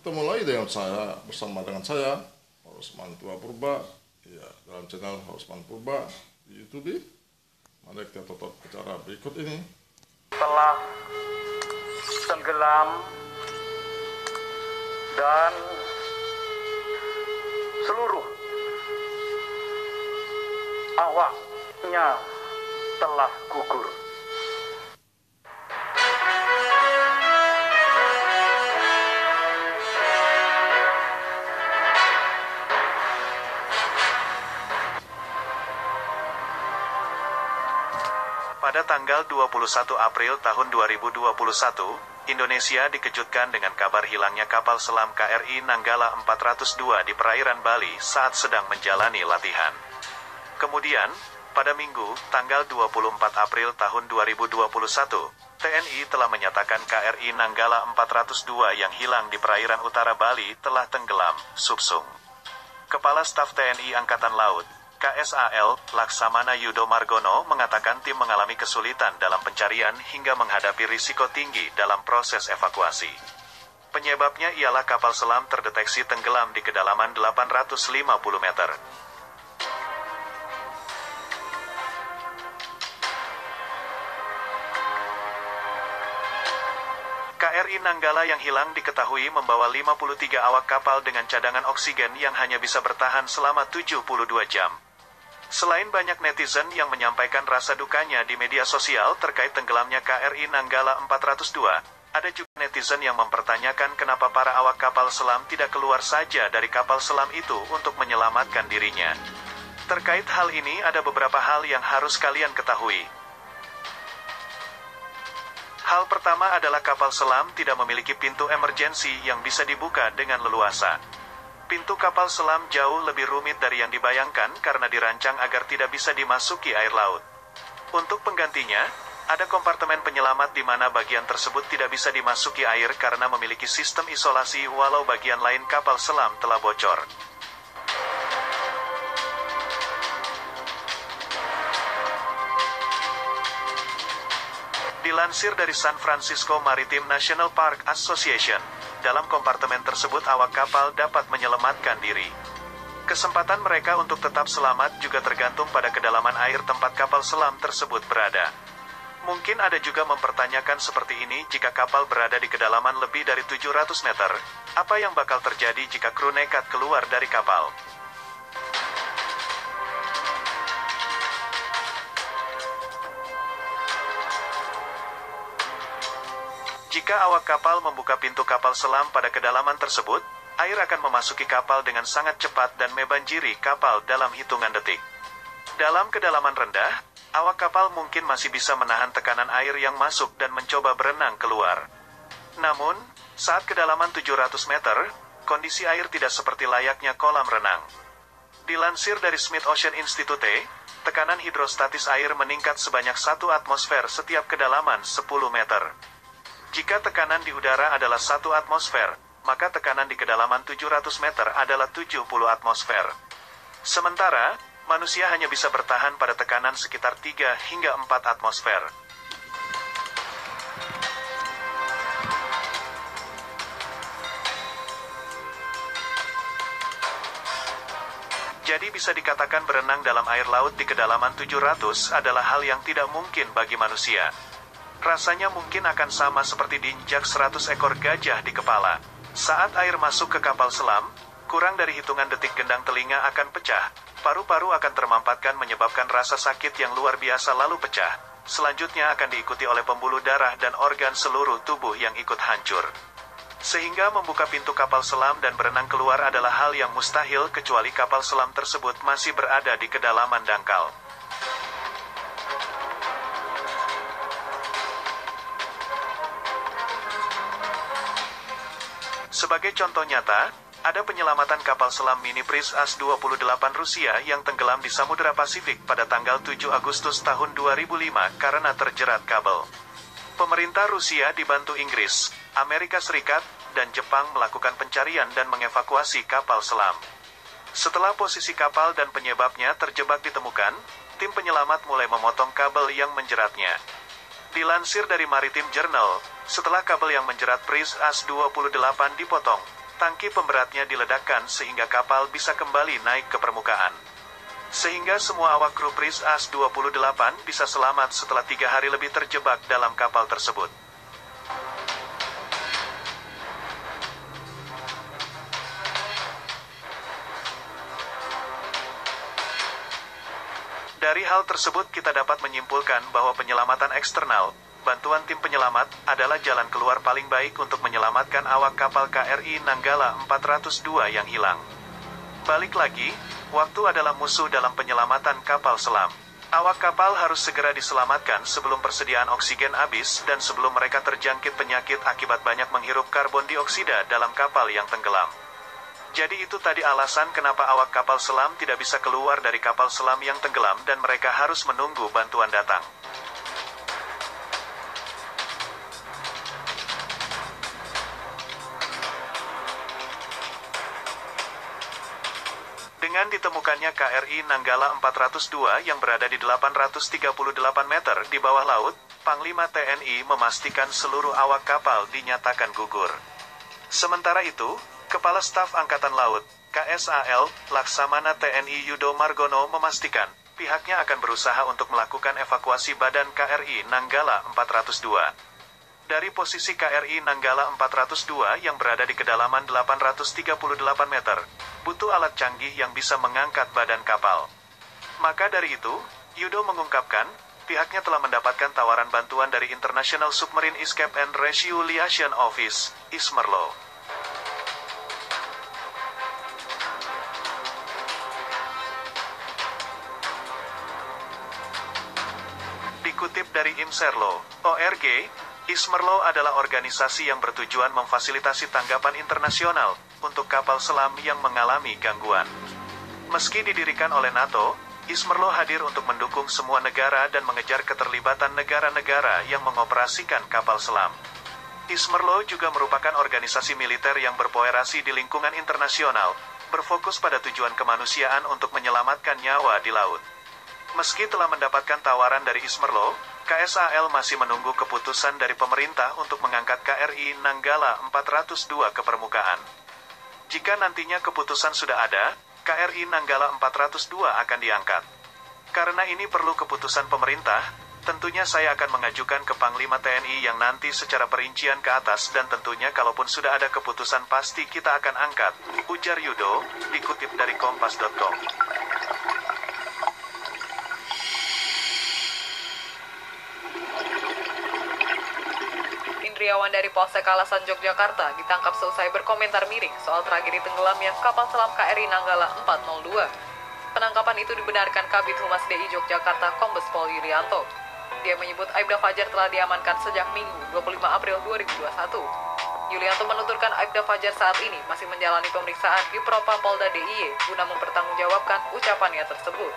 Ketemu lagi dengan saya, bersama dengan saya Horosman Tua Purba, ya, dalam channel Horosman Purba di YouTube. Mari kita tonton acara berikut ini. Telah tenggelam dan seluruh awaknya telah gugur. Pada tanggal 21 April tahun 2021, Indonesia dikejutkan dengan kabar hilangnya kapal selam KRI Nanggala 402 di perairan Bali saat sedang menjalani latihan. Kemudian, pada Minggu, tanggal 24 April tahun 2021, TNI telah menyatakan KRI Nanggala 402 yang hilang di perairan utara Bali telah tenggelam, subsung. Kepala Staf TNI Angkatan Laut, KSAL, Laksamana Yudo Margono mengatakan tim mengalami kesulitan dalam pencarian hingga menghadapi risiko tinggi dalam proses evakuasi. Penyebabnya ialah kapal selam terdeteksi tenggelam di kedalaman 850 meter. KRI Nanggala yang hilang diketahui membawa 53 awak kapal dengan cadangan oksigen yang hanya bisa bertahan selama 72 jam. Selain banyak netizen yang menyampaikan rasa dukanya di media sosial terkait tenggelamnya KRI Nanggala 402, ada juga netizen yang mempertanyakan kenapa para awak kapal selam tidak keluar saja dari kapal selam itu untuk menyelamatkan dirinya. Terkait hal ini ada beberapa hal yang harus kalian ketahui. Hal pertama adalah kapal selam tidak memiliki pintu emergensi yang bisa dibuka dengan leluasa. Pintu kapal selam jauh lebih rumit dari yang dibayangkan karena dirancang agar tidak bisa dimasuki air laut. Untuk penggantinya, ada kompartemen penyelamat di mana bagian tersebut tidak bisa dimasuki air karena memiliki sistem isolasi walau bagian lain kapal selam telah bocor. Dilansir dari San Francisco Maritime National Park Association, dalam kompartemen tersebut awak kapal dapat menyelamatkan diri. Kesempatan mereka untuk tetap selamat juga tergantung pada kedalaman air tempat kapal selam tersebut berada. Mungkin ada juga mempertanyakan seperti ini, jika kapal berada di kedalaman lebih dari 700 meter, apa yang bakal terjadi jika kru nekat keluar dari kapal? Jika awak kapal membuka pintu kapal selam pada kedalaman tersebut, air akan memasuki kapal dengan sangat cepat dan membanjiri kapal dalam hitungan detik. Dalam kedalaman rendah, awak kapal mungkin masih bisa menahan tekanan air yang masuk dan mencoba berenang keluar. Namun, saat kedalaman 700 meter, kondisi air tidak seperti layaknya kolam renang. Dilansir dari Smith Ocean Institute, tekanan hidrostatis air meningkat sebanyak 1 atmosfer setiap kedalaman 10 meter. Jika tekanan di udara adalah 1 atmosfer, maka tekanan di kedalaman 700 meter adalah 70 atmosfer. Sementara, manusia hanya bisa bertahan pada tekanan sekitar 3 hingga 4 atmosfer. Jadi bisa dikatakan berenang dalam air laut di kedalaman 700 adalah hal yang tidak mungkin bagi manusia. Rasanya mungkin akan sama seperti diinjak 100 ekor gajah di kepala. Saat air masuk ke kapal selam, kurang dari hitungan detik gendang telinga akan pecah, paru-paru akan termampatkan menyebabkan rasa sakit yang luar biasa lalu pecah. Selanjutnya akan diikuti oleh pembuluh darah dan organ seluruh tubuh yang ikut hancur. Sehingga membuka pintu kapal selam dan berenang keluar adalah hal yang mustahil kecuali kapal selam tersebut masih berada di kedalaman dangkal. Sebagai contoh nyata, ada penyelamatan kapal selam mini Priz As-28 Rusia yang tenggelam di Samudra Pasifik pada tanggal 7 Agustus tahun 2005 karena terjerat kabel. Pemerintah Rusia dibantu Inggris, Amerika Serikat, dan Jepang melakukan pencarian dan mengevakuasi kapal selam. Setelah posisi kapal dan penyebabnya terjebak ditemukan, tim penyelamat mulai memotong kabel yang menjeratnya. Dilansir dari Maritime Journal, setelah kabel yang menjerat Priz As-28 dipotong, tangki pemberatnya diledakkan sehingga kapal bisa kembali naik ke permukaan. Sehingga semua awak kru Pris As-28 bisa selamat setelah 3 hari lebih terjebak dalam kapal tersebut. Dari hal tersebut kita dapat menyimpulkan bahwa penyelamatan eksternal, bantuan tim penyelamat, adalah jalan keluar paling baik untuk menyelamatkan awak kapal KRI Nanggala 402 yang hilang. Balik lagi, waktu adalah musuh dalam penyelamatan kapal selam. Awak kapal harus segera diselamatkan sebelum persediaan oksigen habis dan sebelum mereka terjangkit penyakit akibat banyak menghirup karbon dioksida dalam kapal yang tenggelam. Jadi itu tadi alasan kenapa awak kapal selam tidak bisa keluar dari kapal selam yang tenggelam dan mereka harus menunggu bantuan datang. Dengan ditemukannya KRI Nanggala 402 yang berada di 838 meter di bawah laut, Panglima TNI memastikan seluruh awak kapal dinyatakan gugur. Sementara itu, Kepala Staf Angkatan Laut, KSAL, Laksamana TNI Yudo Margono memastikan, pihaknya akan berusaha untuk melakukan evakuasi badan KRI Nanggala 402. Dari posisi KRI Nanggala 402 yang berada di kedalaman 838 meter, butuh alat canggih yang bisa mengangkat badan kapal. Maka dari itu, Yudo mengungkapkan, pihaknya telah mendapatkan tawaran bantuan dari International Submarine Escape and Rescue Office, ISMERLO. Dikutip dari IMSERLO, ORG, ISMERLO adalah organisasi yang bertujuan memfasilitasi tanggapan internasional untuk kapal selam yang mengalami gangguan. Meski didirikan oleh NATO, ISMERLO hadir untuk mendukung semua negara dan mengejar keterlibatan negara-negara yang mengoperasikan kapal selam. ISMERLO juga merupakan organisasi militer yang berpoerasi di lingkungan internasional, berfokus pada tujuan kemanusiaan untuk menyelamatkan nyawa di laut. Meski telah mendapatkan tawaran dari ISMERLO, KSAL masih menunggu keputusan dari pemerintah untuk mengangkat KRI Nanggala 402 ke permukaan. Jika nantinya keputusan sudah ada, KRI Nanggala 402 akan diangkat. Karena ini perlu keputusan pemerintah, tentunya saya akan mengajukan ke Panglima TNI yang nanti secara perincian ke atas dan tentunya kalaupun sudah ada keputusan pasti kita akan angkat, ujar Yudo, dikutip dari kompas.com. Indriawan dari Polsek Kalasan, Yogyakarta ditangkap seusai berkomentar miring soal tragedi tenggelamnya kapal selam KRI Nanggala 402. Penangkapan itu dibenarkan Kabid Humas DI Yogyakarta Kombes Pol Yulianto. Dia menyebut Aibda Fajar telah diamankan sejak Minggu 25 April 2021. Yulianto menuturkan Aibda Fajar saat ini masih menjalani pemeriksaan di Propam Polda DIY guna mempertanggungjawabkan ucapannya tersebut.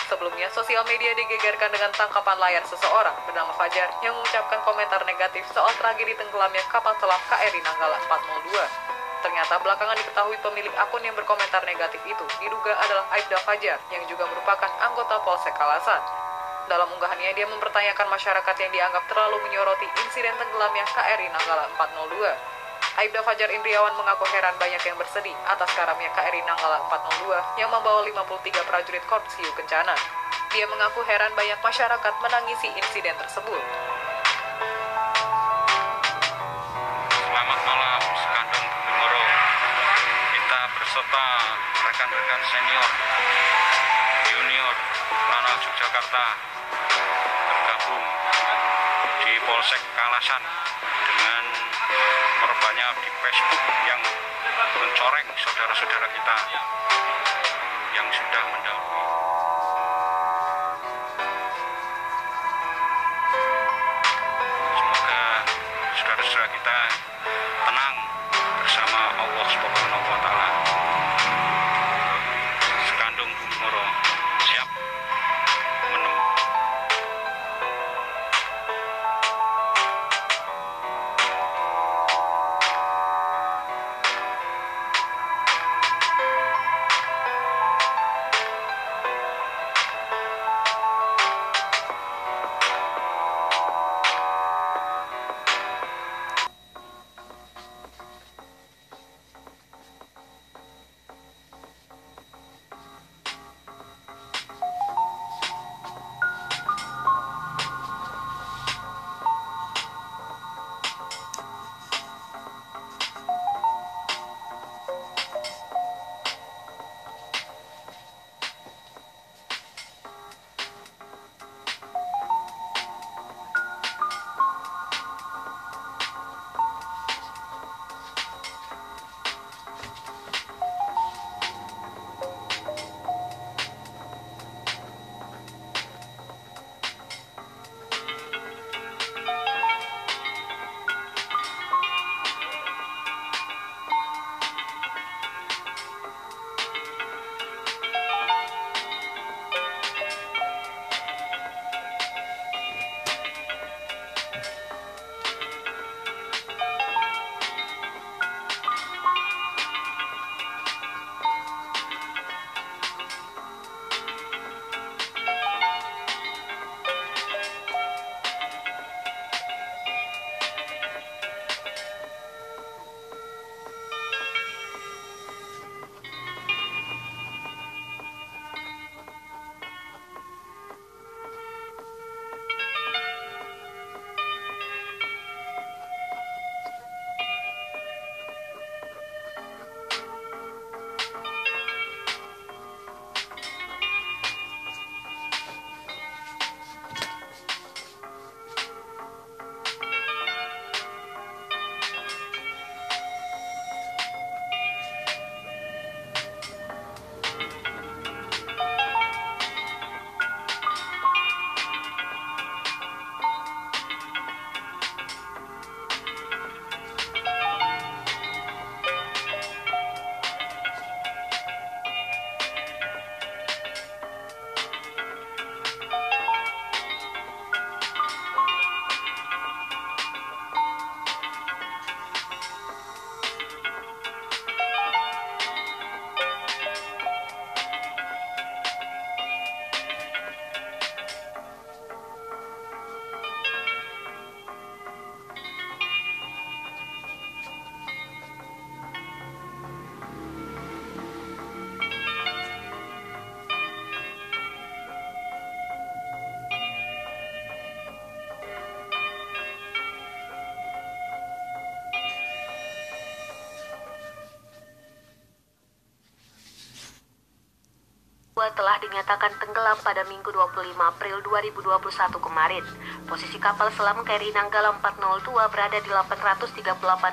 Sebelumnya, sosial media digegerkan dengan tangkapan layar seseorang bernama Fajar yang mengucapkan komentar negatif soal tragedi tenggelamnya kapal selam KRI Nanggala 402. Ternyata belakangan diketahui pemilik akun yang berkomentar negatif itu diduga adalah Aibda Fajar yang juga merupakan anggota Polsek Kalasan. Dalam unggahannya, dia mempertanyakan masyarakat yang dianggap terlalu menyoroti insiden tenggelamnya KRI Nanggala 402. Aibda Fajar Indriawan mengaku heran banyak yang bersedih atas karamnya KRI Nanggala 402 yang membawa 53 prajurit Korps Hiu Kencana. Dia mengaku heran banyak masyarakat menangisi insiden tersebut. Selamat malam, Sekandung Bumoro. Kita berserta rekan-rekan senior, junior, Lanal Yogyakarta bergabung di Polsek Kalasan dengan korbannya di Facebook yang mencoreng saudara-saudara kita yang sudah mendahului. Semoga saudara-saudara kita tenang bersama Allah Subhanahu wa Ta'ala. Sekandung Bumoro siap menemui. telah dinyatakan tenggelam pada Minggu 25 April 2021 kemarin. Posisi kapal selam KRI Nanggala 402 berada di 838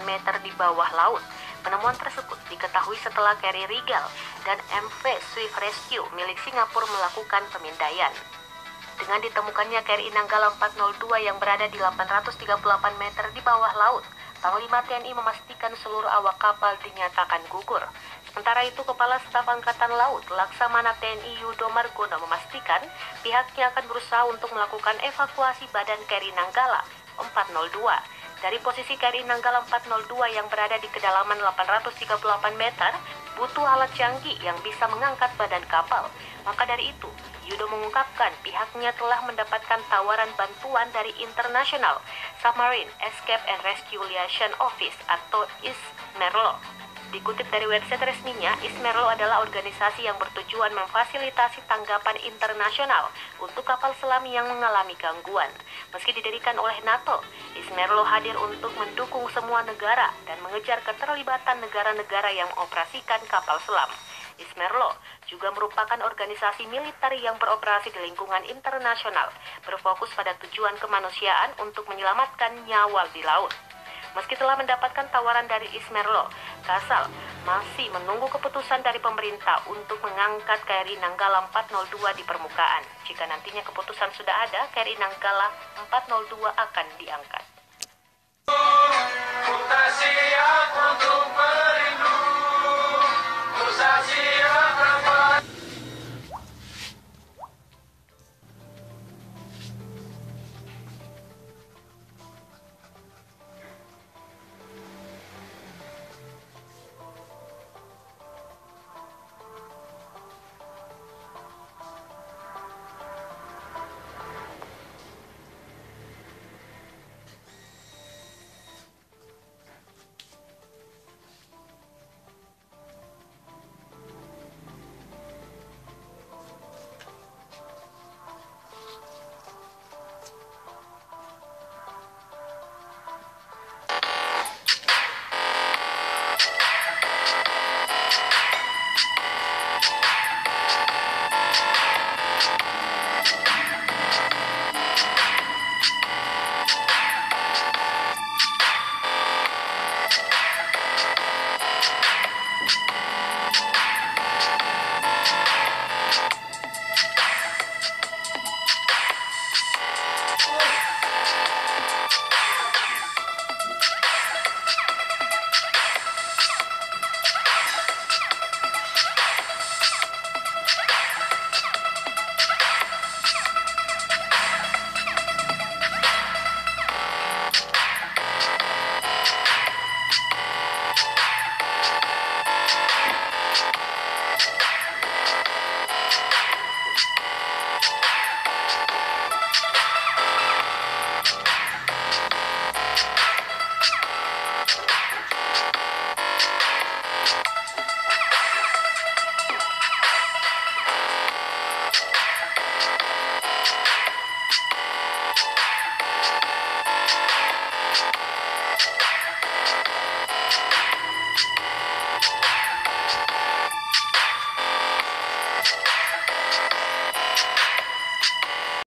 meter di bawah laut. Penemuan tersebut diketahui setelah KRI Rigel dan MV Swift Rescue milik Singapura melakukan pemindaian. Dengan ditemukannya KRI Nanggala 402 yang berada di 838 meter di bawah laut, Panglima TNI memastikan seluruh awak kapal dinyatakan gugur. Sementara itu, Kepala Staf Angkatan Laut Laksamana TNI Yudo Margono memastikan pihaknya akan berusaha untuk melakukan evakuasi badan KRI Nanggala 402. Dari posisi KRI Nanggala 402 yang berada di kedalaman 838 meter, butuh alat canggih yang bisa mengangkat badan kapal. Maka dari itu, Yudo mengungkapkan pihaknya telah mendapatkan tawaran bantuan dari International Submarine Escape and Rescue Office atau ISMERLO. Dikutip dari website resminya, ISMERLO adalah organisasi yang bertujuan memfasilitasi tanggapan internasional untuk kapal selam yang mengalami gangguan. Meski didirikan oleh NATO, ISMERLO hadir untuk mendukung semua negara dan mengejar keterlibatan negara-negara yang mengoperasikan kapal selam. ISMERLO juga merupakan organisasi militer yang beroperasi di lingkungan internasional, berfokus pada tujuan kemanusiaan untuk menyelamatkan nyawa di laut. Meski telah mendapatkan tawaran dari ISMERLO, Kasal masih menunggu keputusan dari pemerintah untuk mengangkat KRI Nanggala 402 di permukaan. Jika nantinya keputusan sudah ada, KRI Nanggala 402 akan diangkat.